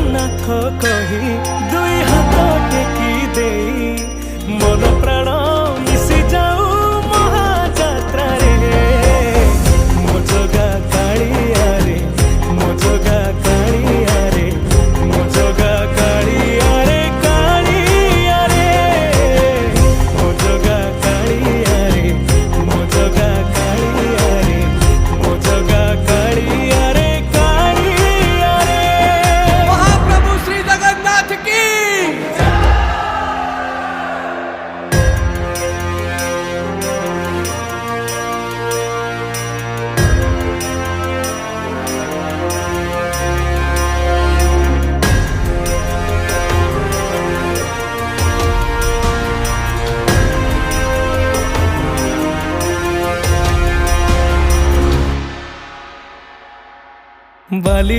जगन्नाथ कही दुई हाथ टेकी दे मन प्राण मिशि जाऊ महाजात्रा रे मो जगा कालिया रे मो जगा कालिया रे मो जगा कालिया रे कालिया रे मो जगा कालिया रे मो जगा कालिया रे मो जगा कालिया रे कालिया रे। महाप्रभु श्री जगन्नाथ की बाली